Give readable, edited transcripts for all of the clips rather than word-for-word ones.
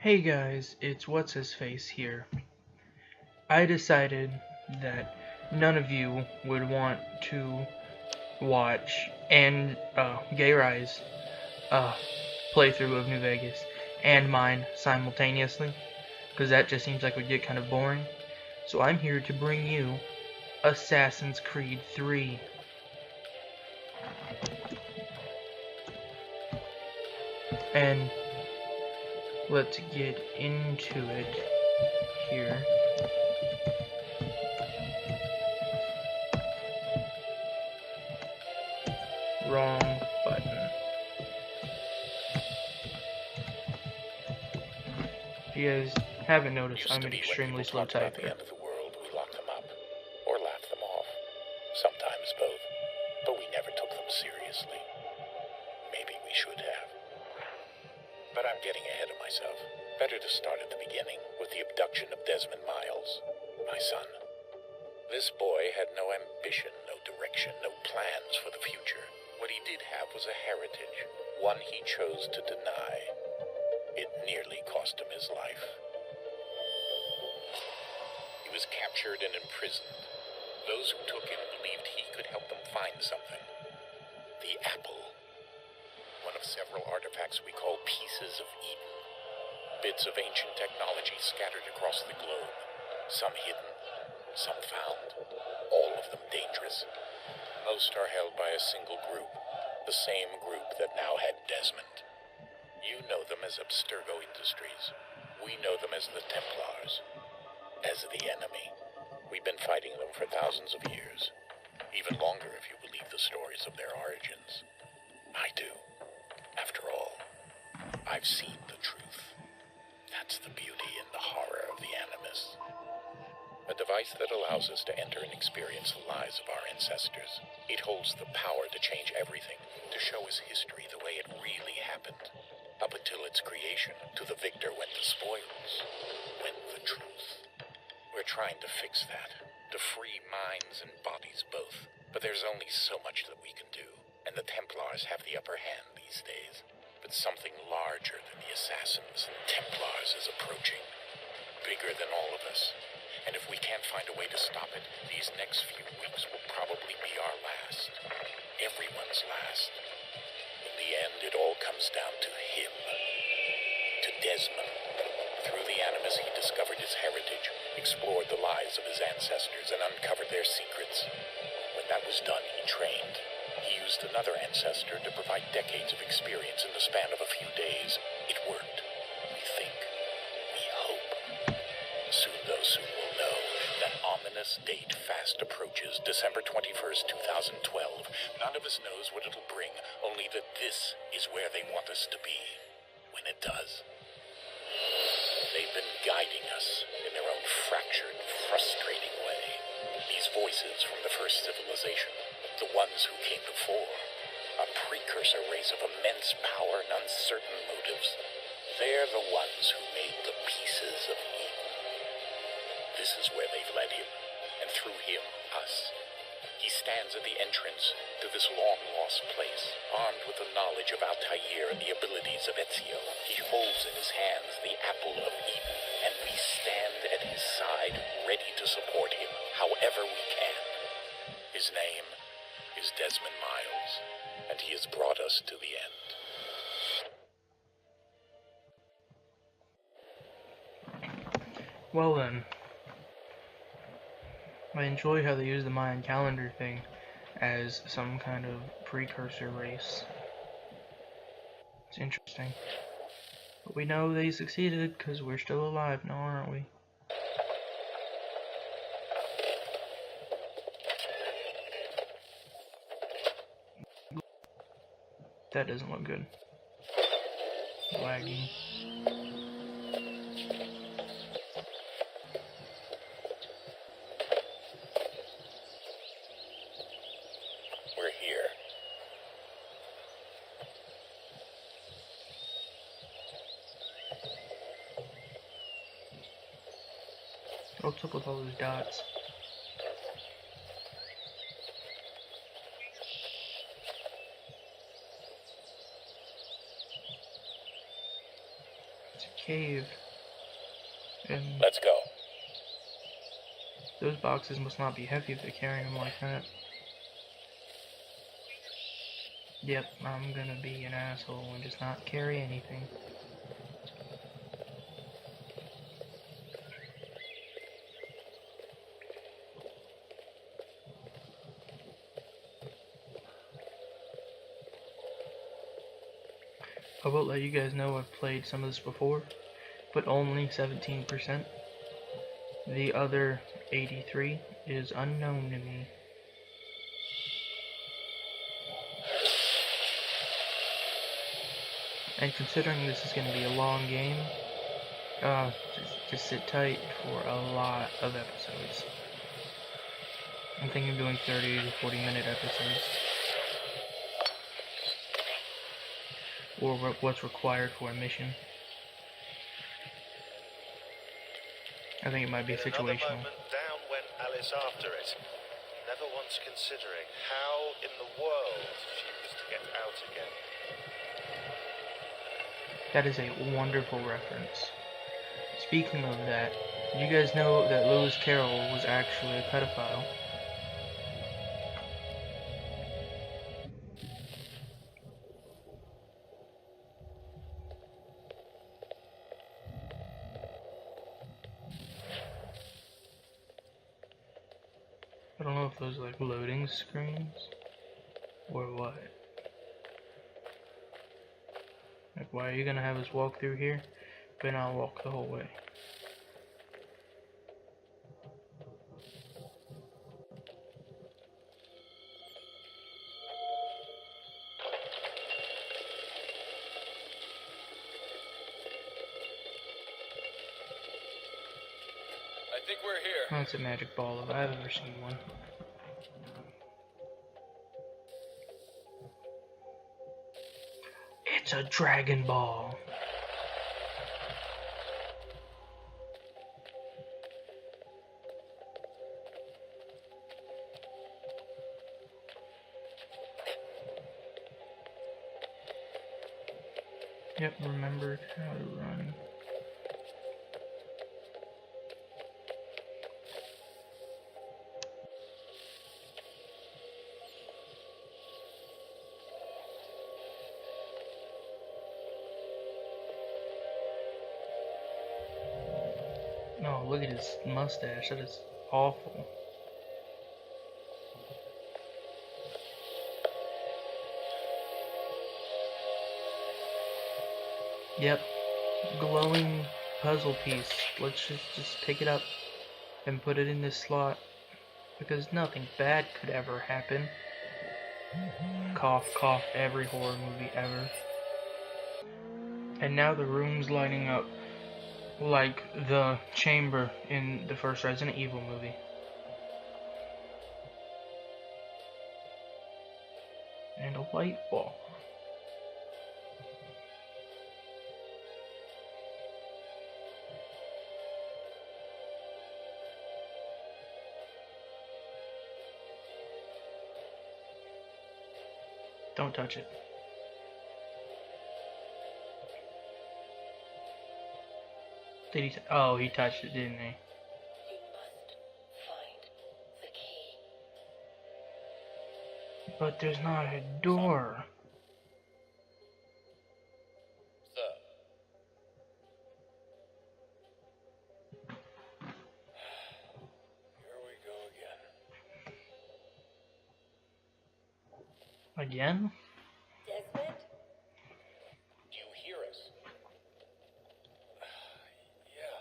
Hey guys, it's What's His Face here. I decided that none of you would want to watch Gay Rise playthrough of New Vegas and mine simultaneously, because that just seems like it would get kind of boring. So I'm here to bring you Assassin's Creed 3. And let's get into it here. Wrong button. If you guys haven't noticed, I'm an extremely slow typer. At the end of the world, we locked them up, or laughed them off. Sometimes both, but we never took them seriously. Maybe we should have. But I'm getting ahead of myself. Better to start at the beginning, with the abduction of Desmond Miles, my son. This boy had no ambition, no direction, no plans for the future. What he did have was a heritage, one he chose to deny. It nearly cost him his life. He was captured and imprisoned. Those who took him believed he could help them find something. The apple. One of several artifacts we call Pieces of Eden. Bits of ancient technology scattered across the globe. Some hidden, some found. All of them dangerous. Most are held by a single group. The same group that now had Desmond. You know them as Abstergo Industries. We know them as the Templars. As the enemy. We've been fighting them for thousands of years. Even longer if you believe the stories of their origins. I do. After all, I've seen the truth. That's the beauty and the horror of the Animus. A device that allows us to enter and experience the lives of our ancestors. It holds the power to change everything, to show us history the way it really happened. Up until its creation, to the victor went the spoils, went the truth. We're trying to fix that, to free minds and bodies both. But there's only so much that we can do, and the Templars have the upper hand these days. But something larger than the Assassins and Templars is approaching. Bigger than all of us. And if we can't find a way to stop it, these next few weeks will probably be our last. Everyone's last. In the end, it all comes down to him. To Desmond. Through the Animus, he discovered his heritage, explored the lives of his ancestors, and uncovered their secrets. When that was done, he trained. He used another ancestor to provide decades of experience in the span of a few days. It worked. We think. We hope. Soon we'll know. That ominous date fast approaches, December 21st, 2012. None of us knows what it'll bring, only that this is where they want us to be. When it does. They've been guiding us in their own fractured, frustrating way. These voices from the first civilization, the ones who came before, a precursor race of immense power and uncertain motives. They're the ones who made the Pieces of Eden. This is where they've led him, and through him, us. He stands at the entrance to this long-lost place, armed with the knowledge of Altair and the abilities of Ezio. He holds in his hands the apple of Eden, and we stand at his side, ready to support him however we can. His name is Desmond Miles, and he has brought us to the end. Well then, I enjoy how they use the Mayan calendar thing as some kind of precursor race. It's interesting. But we know they succeeded because we're still alive now, aren't we? That doesn't look good. Lagging. We're here. What's up with all those dots? It's a cave. And Let's go. those boxes must not be heavy if they're carrying them like that. Yep, I'm gonna be an asshole and just not carry anything. I will let you guys know I've played some of this before, but only 17%. The other 83 is unknown to me. And considering this is going to be a long game, just sit tight for a lot of episodes. I'm thinking of doing 30 to 40 minute episodes. Or what's required for a mission. I think it might be In another situational. moment, down went Alice after it, never once considering how in the world she was to get out again. That is a wonderful reference. Speaking of that, did you guys know that Lewis Carroll was actually a pedophile? I don't know if those are like loading screens or what. Like, why are you gonna have us walk through here, but not walk the whole way? I think we're here. That's a magic ball if I've ever seen one. It's a Dragon Ball. Yep, remembered how to run. No, look at his mustache. That is awful. Yep, glowing puzzle piece. Let's just pick it up and put it in this slot because nothing bad could ever happen. Cough, cough, every horror movie ever. And now the room's lighting up like the chamber in the first Resident Evil movie. And a light ball. Don't touch it. Did he? Oh, he touched it, didn't he? You must find the key. But there's not a door. Sir. Here we go again. Again? Desmond? Do you hear us? Yeah.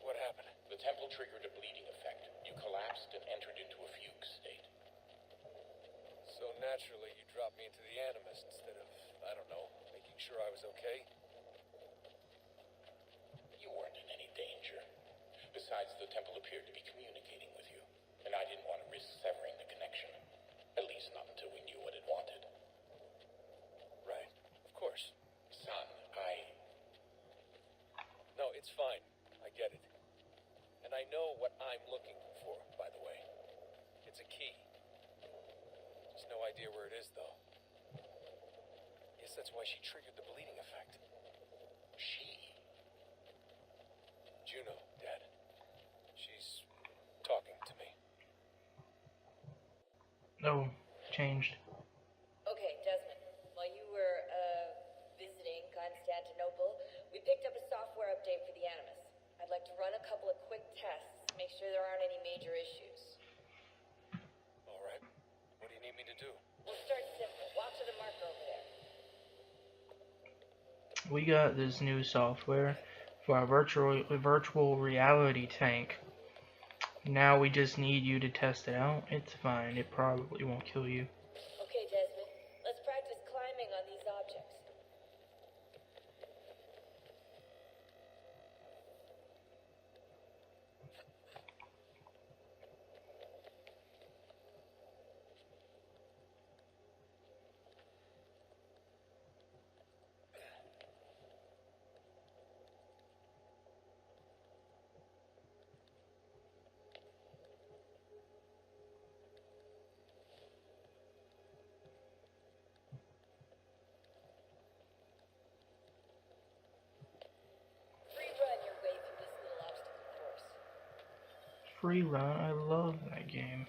What happened? The temple triggered a bleeding effect. You collapsed and entered into a fugue state. So naturally, you dropped me into the Animus instead of, I don't know, making sure I was okay? You weren't in any danger. Besides, the temple appeared to be communicating with you, and I didn't want to risk severing the connection. At least not until we knew what it wanted. Right. Of course. Son, No, it's fine. I get it. And I know what I'm looking for, by the way. It's a key. Just no idea where it is, though. Guess that's why she triggered the bleeding effect. She? Oh, changed. Okay, Desmond. While you were, visiting Constantinople, we picked up a software update for the Animus. I'd like to run a couple of quick tests, make sure there aren't any major issues. All right. What do you need me to do? We'll start simple. Walk to the marker over there. We got this new software for our virtual reality tank. Now we just need you to test it out. It's fine. It probably won't kill you. Okay, Desmond. Let's practice climbing on these objects. Free run your way through this little obstacle course. Free run. I love that game.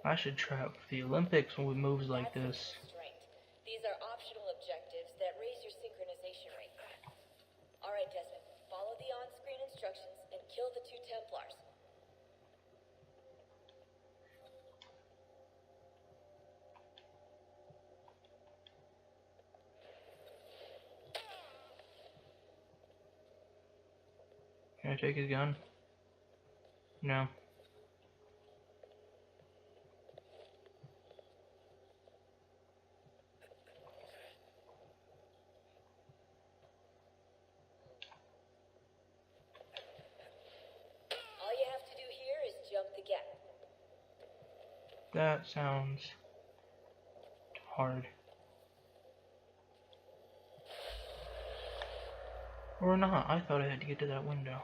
I should try out for the Olympics with moves like That's this. strength. These are optional objectives that raise your synchronization rate. All right, Desmond. Follow the on-screen instructions and kill the 2 Templars. Can I take his gun? No. All you have to do here is jump the gap. That sounds hard. Or not. I thought I had to get to that window.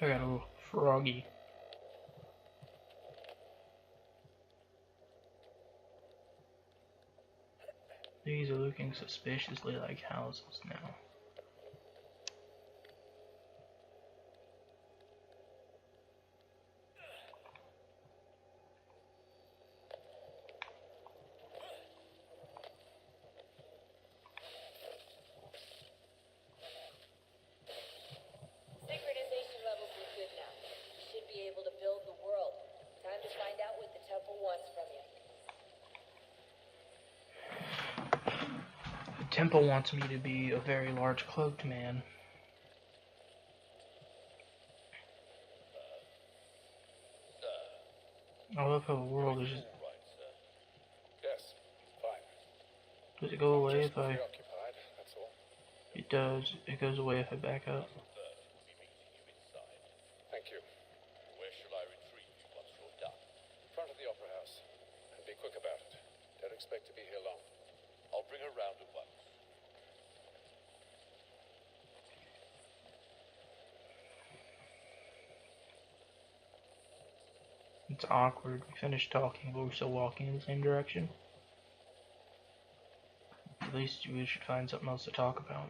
I got a little froggy. These are looking suspiciously like houses now. Synchronization levels are good now. You should be able to build the world. Time to find out what the temple wants from you. The temple wants me to be a very large cloaked man. I love how the world is just... Right, sir. Yes, fine. Does it go away Just if I... preoccupied, that's all. It does. It goes away if I back up. Be meeting you inside. Thank you. Where shall I retrieve you once you're done? Front of the Opera House. And be quick about it. Don't expect to be here long. I'll bring her round at once. It's awkward. We finished talking, but we're still walking in the same direction. At least we should find something else to talk about.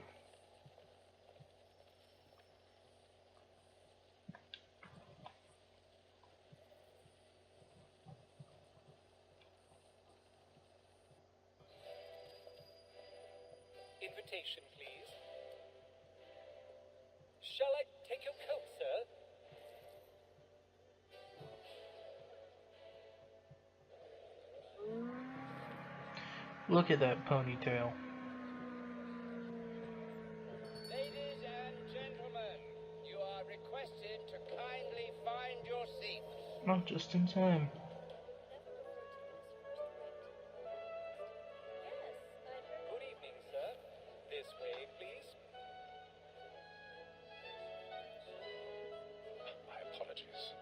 Invitation, please. Shall I take your coat, sir? Look at that ponytail. Ladies and gentlemen, you are requested to kindly find your seats. Not just in time. Good evening, sir. This way, please. My apologies.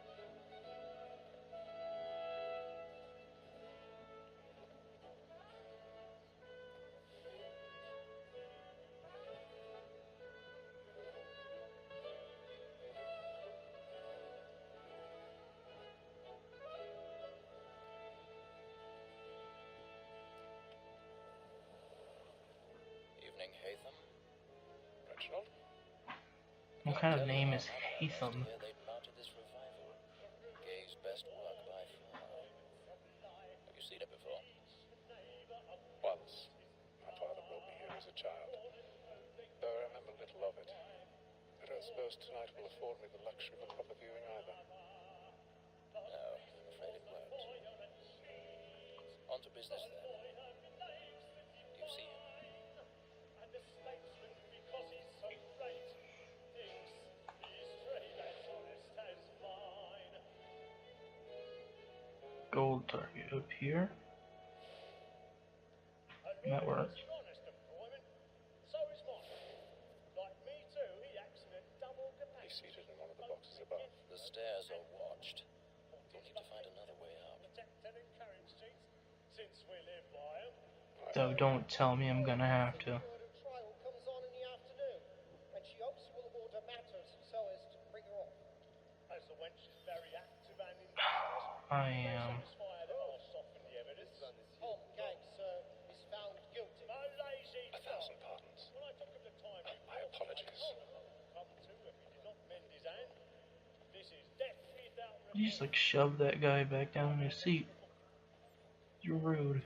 Professional? What kind of name is Hatham? They'd mounted this revival. Gay's best work by far. Have you seen it before? Once. My father brought me here as a child. Though I remember little of it. I don't suppose tonight will afford me the luxury of a proper viewing either. No, I'm afraid it won't. On to business then. Do you see him? Gold target up here. That works. He's seated in one of the boxes above. The stairs are watched. You'll need to find another way up. Though don't tell me I'm gonna have to. Trial comes on in the afternoon, and she hopes you will order matters so as to bring her off. As the wench is very active and industrious, I am. satisfied that I'll soften the evidence. Tom Gank, sir, is found guilty. No lazy 1,000 pardons. When I took him the time, My apologies. come to if he did not mend his hand. This is death without You just like shove that guy back down in his seat. You're rude.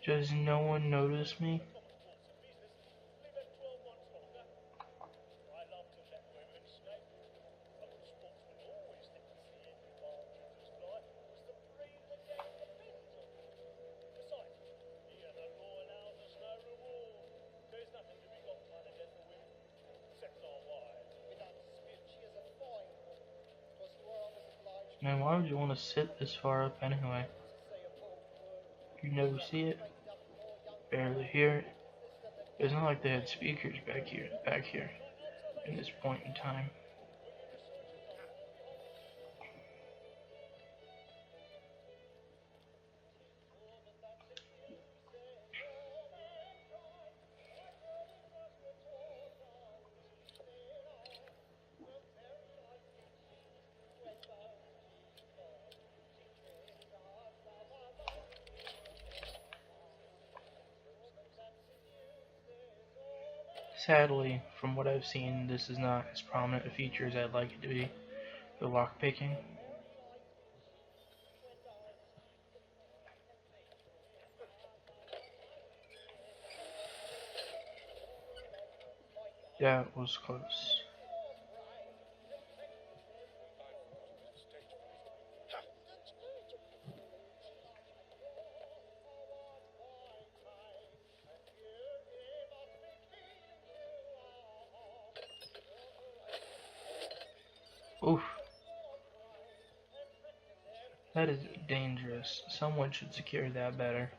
Does no one notice me? Man, why would you want to sit this far up anyway? You never see it, barely hear it. It's not like they had speakers back here in this point in time. Sadly, from what I've seen, this is not as prominent a feature as I'd like it to be. The lockpicking. That was close. Oof. That is dangerous. Someone should secure that better.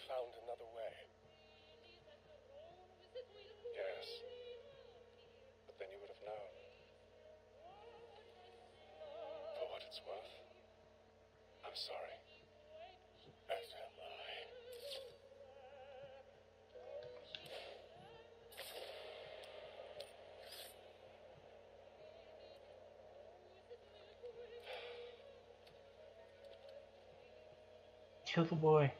Found another way. Yes. But then you would have known. For what it's worth, I'm sorry. As am I. Kill the boy.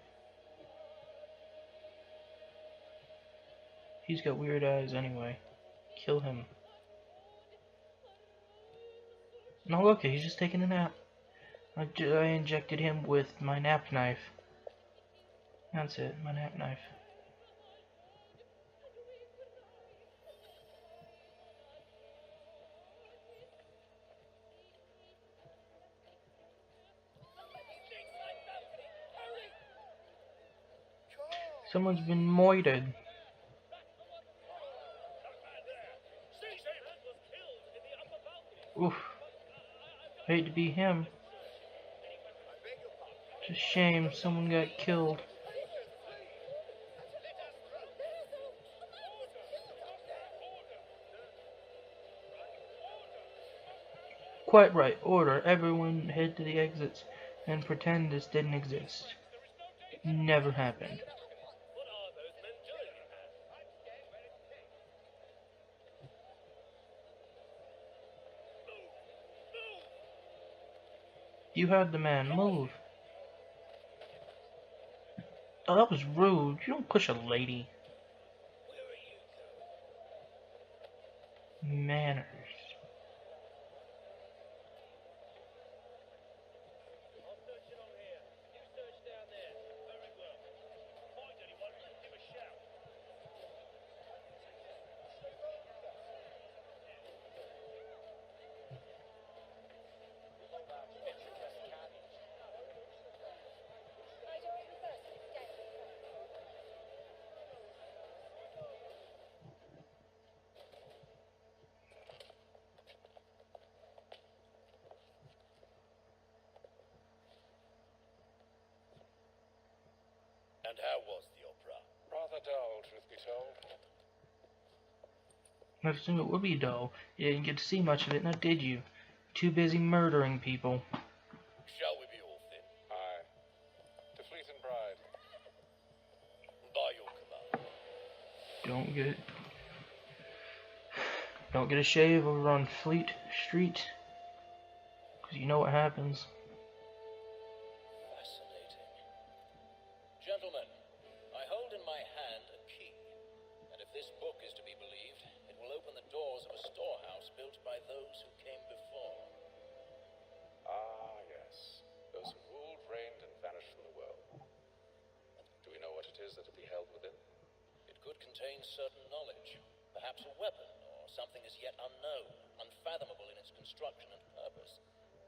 He's got weird eyes anyway. Kill him. No, look, he's just taking a nap. I injected him with my nap knife. That's it, my nap knife. Someone's been moited. Oof. Hate to be him. It's a shame someone got killed. Quite right. Order. Everyone head to the exits and pretend this didn't exist. It never happened. You heard the man. Move. Oh, that was rude. You don't push a lady. Manners. And how was the opera? Rather dull, truth be told. I assume it would be dull. You didn't get to see much of it, now did you? Too busy murdering people. Shall we be off then? Aye. To Fleet and Bride. By your command. Don't get a shave over on Fleet Street, 'cause you know what happens. Fascinating. Gentlemen, I hold in my hand a key. And if this book is to be believed, it will open the doors of a storehouse built by those who came before. Ah, yes. Those who ruled, reigned, and vanished from the world. Do we know what it is that will be held within? It could contain certain knowledge, perhaps a weapon, or something as yet unknown, unfathomable in its construction and purpose.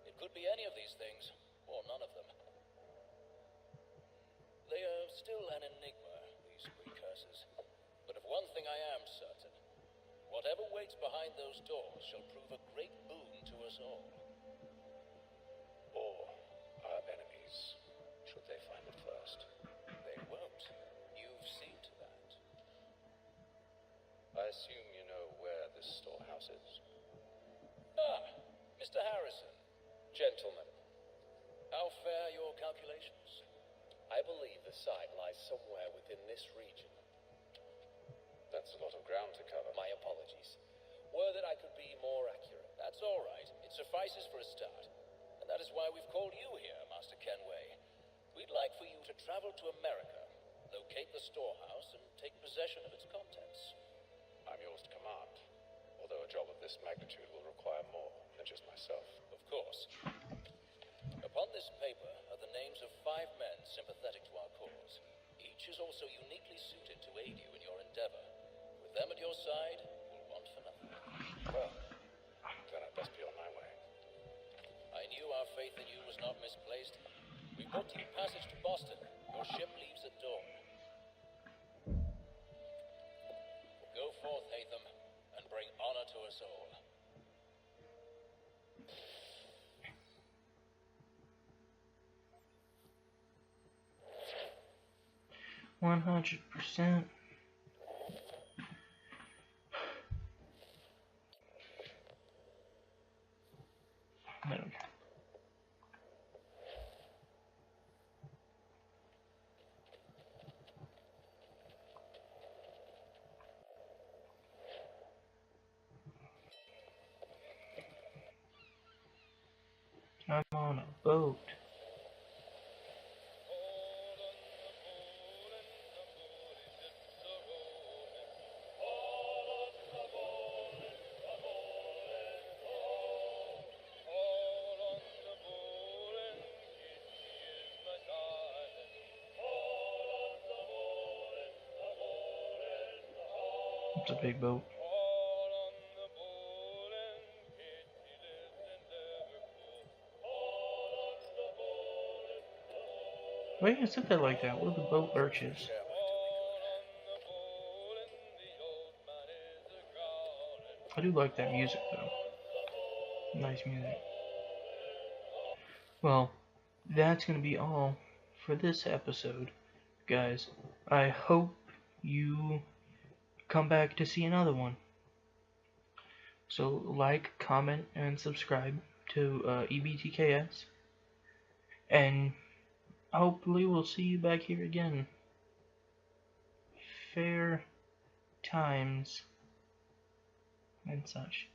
It could be any of these things, or none of them. They are still an enigma, these precursors. But of one thing I am certain. Whatever waits behind those doors shall prove a great boon to us all. Or our enemies, should they find it first? They won't. You've seen to that. I assume you know where this storehouse is. Ah, Mr. Harrison. Gentlemen, How fare your calculations? I believe the site lies somewhere within this region. That's a lot of ground to cover. My apologies. Were that I could be more accurate. That's all right. It suffices for a start. And that is why we've called you here, Master Kenway. We'd like for you to travel to America, locate the storehouse, and take possession of its contents. I'm yours to command, although a job of this magnitude will require more than just myself. Of course. Upon this paper are the names of 5 men sympathetic to our cause. Each is also uniquely suited to aid you in your endeavor. With them at your side, you'll want for nothing. Well, then I'd best be on my way. I knew our faith in you was not misplaced. We booked you passage to Boston. Your ship leaves at dawn. Go forth, Hatham, and bring honor to us all. 100%. No. I'm on a boat. It's a big boat. Why you gonna sit there like that? What are the boat lurches? I do like that music though. Nice music. Well, that's gonna be all for this episode, guys. I hope you come back to see another one. So like, comment, and subscribe to EBTKS. And hopefully we'll see you back here again. Fair times and such.